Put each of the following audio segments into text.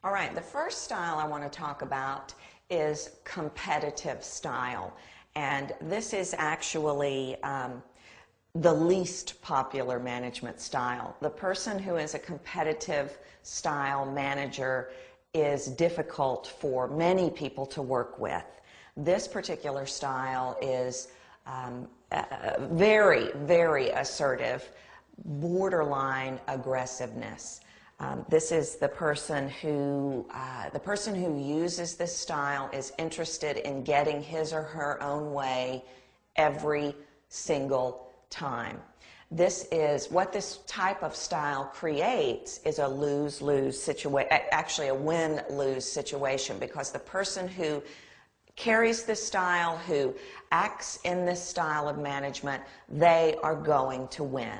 All right, the first style I want to talk about is competitive style. And this is actually the least popular management style. The person who is a competitive style manager is difficult for many people to work with. This particular style is very, very assertive, borderline aggressiveness. This is the person who uses this style is interested in getting his or her own way every single time. This is what this type of style creates is a lose-lose situation, actually a win-lose situation, because the person who carries this style, who acts in this style of management, they are going to win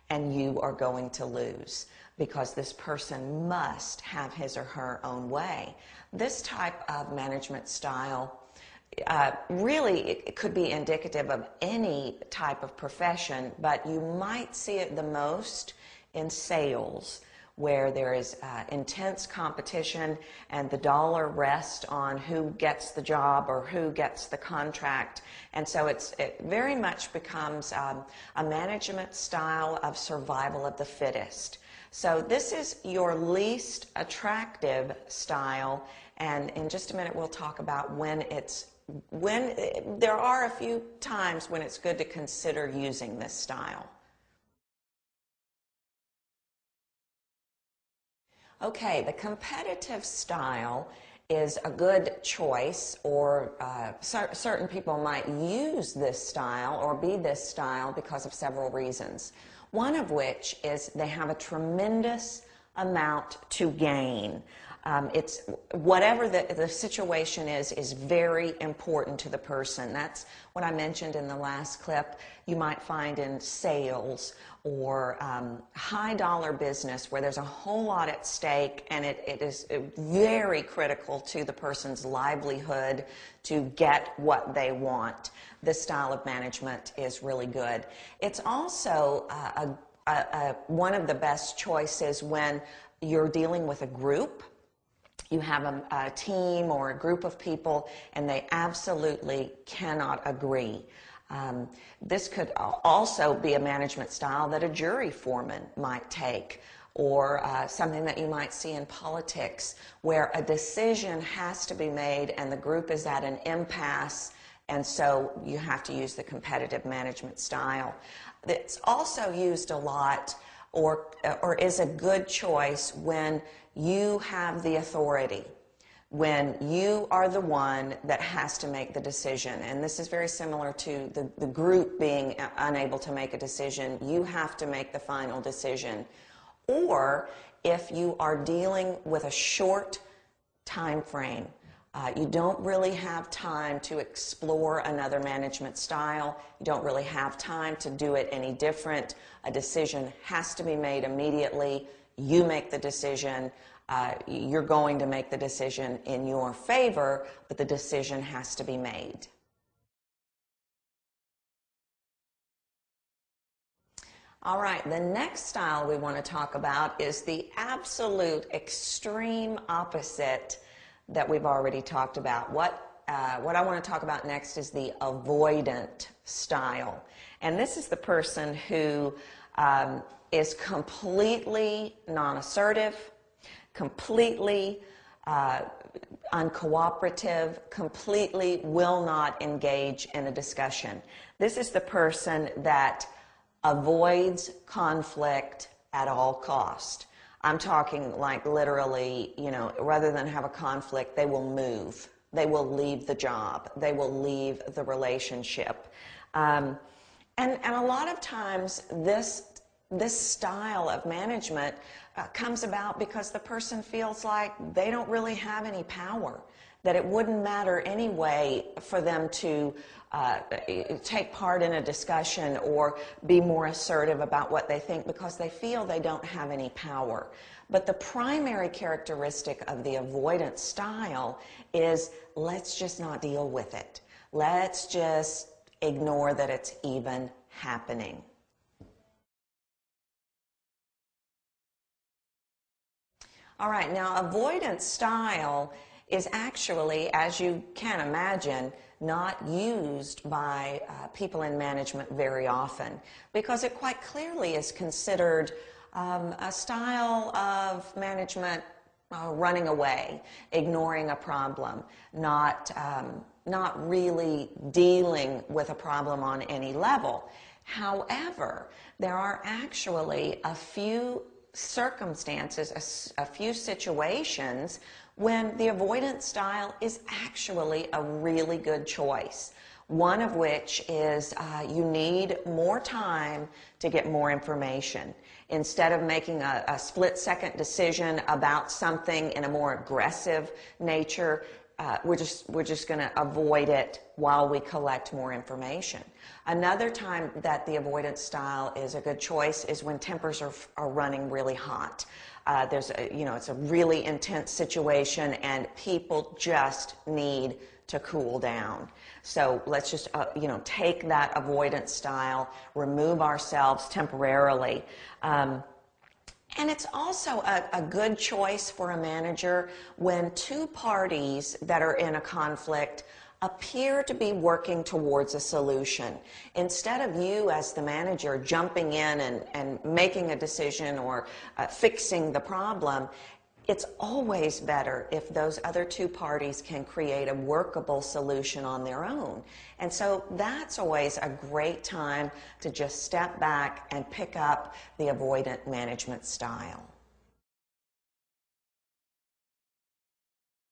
and you are going to lose, because this person must have his or her own way. This type of management style really it could be indicative of any type of profession, but you might see it the most in sales, where there is intense competition and the dollar rests on who gets the job or who gets the contract. And so it very much becomes a management style of survival of the fittest. So this is your least attractive style, and in just a minute we'll talk about when there are a few times when it's good to consider using this style. Okay, the competitive style is a good choice, or certain people might use this style or be this style because of several reasons. One of which is they have a tremendous amount to gain. It's whatever the situation is very important to the person. That's what I mentioned in the last clip. You might find in sales or high dollar business where there's a whole lot at stake, and it is very critical to the person's livelihood to get what they want. This style of management is really good. It's also one of the best choices when you're dealing with a group. You have a team or a group of people and they absolutely cannot agree. This could also be a management style that a jury foreman might take, or something that you might see in politics where a decision has to be made and the group is at an impasse, and so you have to use the competitive management style. It's also used a lot, or is a good choice when you have the authority, when you are the one that has to make the decision. And this is very similar to the group being unable to make a decision. You have to make the final decision. Or if you are dealing with a short time frame, you don't really have time to explore another management style. You don't really have time to do it any different. A decision has to be made immediately. You make the decision. You're going to make the decision in your favor, but the decision has to be made. All right, the next style we want to talk about is the absolute extreme opposite that we've already talked about. What I want to talk about next is the avoidant style. And this is the person who is completely non-assertive, completely uncooperative, completely will not engage in a discussion. This is the person that avoids conflict at all cost. I'm talking like literally, you know, rather than have a conflict, they will move. They will leave the job. They will leave the relationship. And a lot of times this style of management comes about because the person feels like they don't really have any power, that it wouldn't matter anyway for them to take part in a discussion or be more assertive about what they think because they feel they don't have any power. But the primary characteristic of the avoidant style is, let's just not deal with it. Let's just ignore that it's even happening. All right, now avoidance style is actually, as you can imagine, not used by people in management very often because it quite clearly is considered a style of management running away, ignoring a problem, not really dealing with a problem on any level. However, there are actually a few circumstances, a few situations when the avoidance style is actually a really good choice. One of which is you need more time to get more information. Instead of making a split-second decision about something in a more aggressive nature, we're just going to avoid it while we collect more information. Another time that the avoidance style is a good choice is when tempers are running really hot. It's a really intense situation and people just need to cool down. So let's just, take that avoidance style, remove ourselves temporarily. And it's also a good choice for a manager when two parties that are in a conflict appear to be working towards a solution. Instead of you as the manager jumping in and making a decision or fixing the problem, it's always better if those other two parties can create a workable solution on their own. And so that's always a great time to just step back and pick up the avoidant management style.